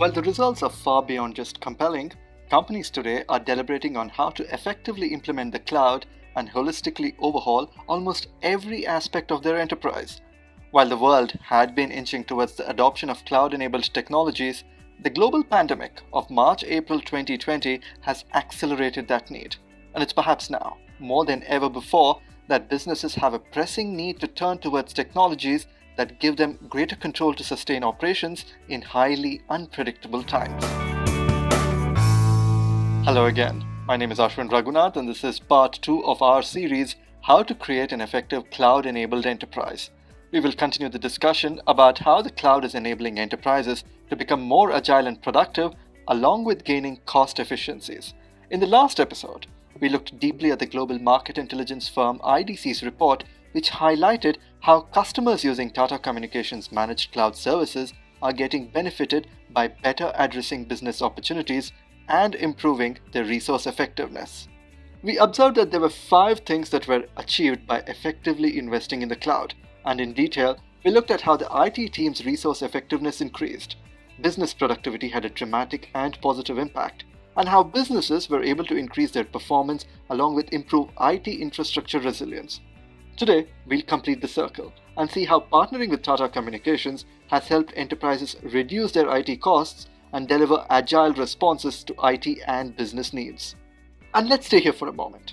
While the results are far beyond just compelling, companies today are deliberating on how to effectively implement the cloud and holistically overhaul almost every aspect of their enterprise. While the world had been inching towards the adoption of cloud-enabled technologies, the global pandemic of March-April 2020 has accelerated that need. And it's perhaps now, more than ever before, that businesses have a pressing need to turn towards technologies that give them greater control to sustain operations in highly unpredictable times. Hello again, my name is Ashwin Raghunath and this is part 2 of our series, How to Create an Effective Cloud-Enabled Enterprise. We will continue the discussion about how the cloud is enabling enterprises to become more agile and productive, along with gaining cost efficiencies. In the last episode, we looked deeply at the global market intelligence firm IDC's report, which highlighted how customers using Tata Communications managed cloud services are getting benefited by better addressing business opportunities and improving their resource effectiveness. We observed that there were 5 things that were achieved by effectively investing in the cloud, and in detail, we looked at how the IT team's resource effectiveness increased, business productivity had a dramatic and positive impact, and how businesses were able to increase their performance along with improve IT infrastructure resilience. Today, we'll complete the circle and see how partnering with Tata Communications has helped enterprises reduce their IT costs and deliver agile responses to IT and business needs. And let's stay here for a moment.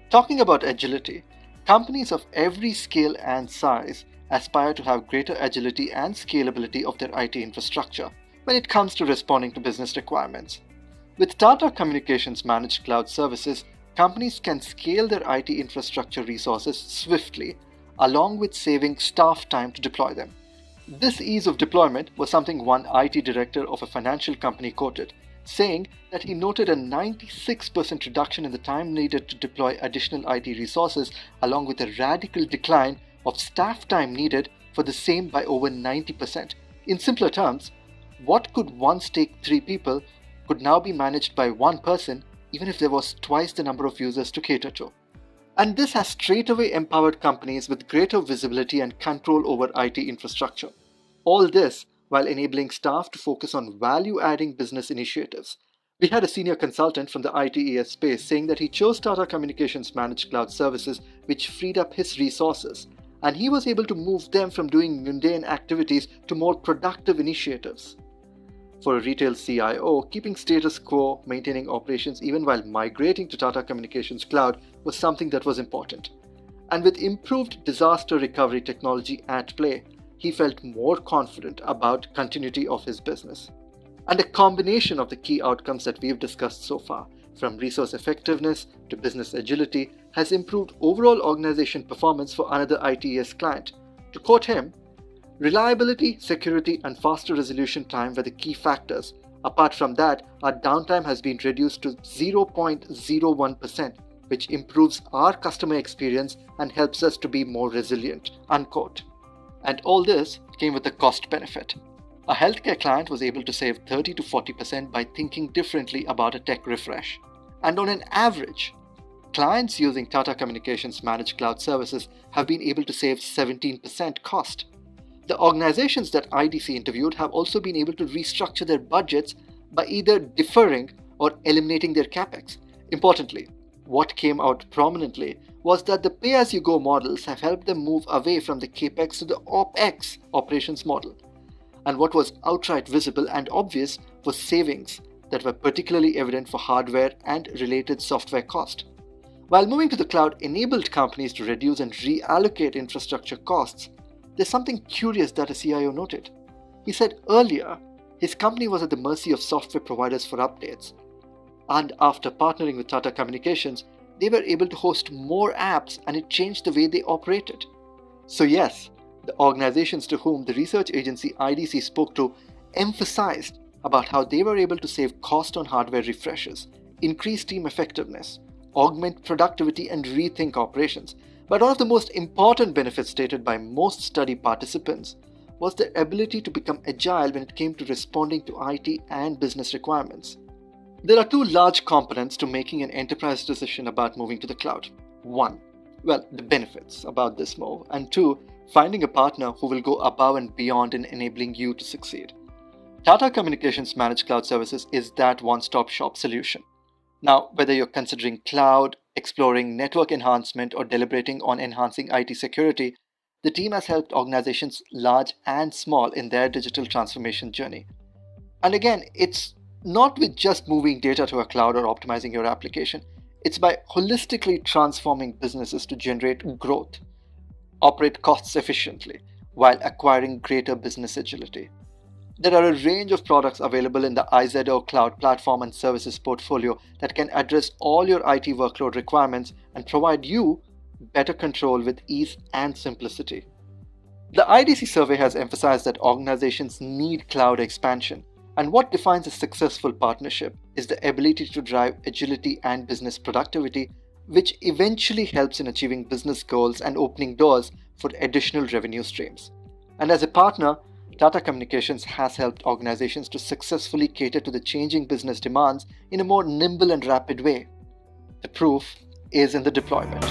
Talking about agility, companies of every scale and size aspire to have greater agility and scalability of their IT infrastructure when it comes to responding to business requirements. With Tata Communications managed cloud services, companies can scale their IT infrastructure resources swiftly, along with saving staff time to deploy them. This ease of deployment was something one IT director of a financial company quoted, saying that he noted a 96% reduction in the time needed to deploy additional IT resources, along with a radical decline of staff time needed for the same by over 90%. In simpler terms, what could once take 3 people could now be managed by 1 person, even if there was twice the number of users to cater to. And this has straightaway empowered companies with greater visibility and control over IT infrastructure. All this while enabling staff to focus on value-adding business initiatives. We had a senior consultant from the ITES space saying that he chose Tata Communications managed cloud services which freed up his resources, and he was able to move them from doing mundane activities to more productive initiatives. For a retail CIO, keeping status quo, maintaining operations even while migrating to Tata Communications Cloud was something that was important. And with improved disaster recovery technology at play, he felt more confident about continuity of his business. And a combination of the key outcomes that we've discussed so far, from resource effectiveness to business agility, has improved overall organization performance for another ITES client. To quote him, "Reliability, security, and faster resolution time were the key factors. Apart from that, our downtime has been reduced to 0.01%, which improves our customer experience and helps us to be more resilient." Unquote. And all this came with a cost benefit. A healthcare client was able to save 30 to 40% by thinking differently about a tech refresh. And on an average, clients using Tata Communications managed cloud services have been able to save 17% cost. The organizations that IDC interviewed have also been able to restructure their budgets by either deferring or eliminating their capex. Importantly, what came out prominently was that the pay-as-you-go models have helped them move away from the capex to the OpEx operations model. And what was outright visible and obvious was savings that were particularly evident for hardware and related software cost. While moving to the cloud enabled companies to reduce and reallocate infrastructure costs, there's something curious that a CIO noted. He said earlier, his company was at the mercy of software providers for updates. And after partnering with Tata Communications, they were able to host more apps and it changed the way they operated. So yes, the organizations to whom the research agency IDC spoke to emphasized about how they were able to save cost on hardware refreshes, increase team effectiveness, augment productivity and rethink operations. But one of the most important benefits stated by most study participants was their ability to become agile when it came to responding to IT and business requirements. There are 2 large components to making an enterprise decision about moving to the cloud. 1, the benefits about this move, and 2, finding a partner who will go above and beyond in enabling you to succeed. Tata Communications Managed Cloud Services is that one-stop shop solution. Now, whether you're considering cloud, exploring network enhancement, or deliberating on enhancing IT security, the team has helped organizations large and small in their digital transformation journey. And again, it's not with just moving data to a cloud or optimizing your application. It's by holistically transforming businesses to generate growth, operate costs efficiently, while acquiring greater business agility. There are a range of products available in the IZO Cloud Platform and Services portfolio that can address all your IT workload requirements and provide you better control with ease and simplicity. The IDC survey has emphasized that organizations need cloud expansion, and what defines a successful partnership is the ability to drive agility and business productivity, which eventually helps in achieving business goals and opening doors for additional revenue streams. And as a partner, Tata Communications has helped organizations to successfully cater to the changing business demands in a more nimble and rapid way. The proof is in the deployment.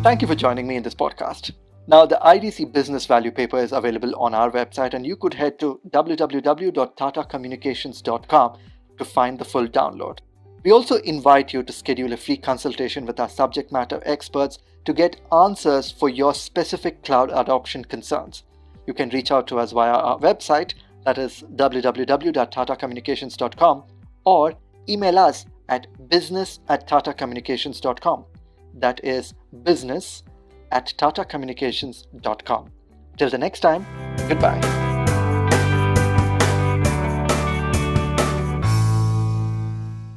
Thank you for joining me in this podcast. Now, the IDC Business Value Paper is available on our website, and you could head to www.tatacommunications.com to find the full download. We also invite you to schedule a free consultation with our subject matter experts to get answers for your specific cloud adoption concerns. You can reach out to us via our website, that is www.tatacommunications.com, or email us at business@tatacommunications.com. That is business@tatacommunications.com. Till the next time, goodbye.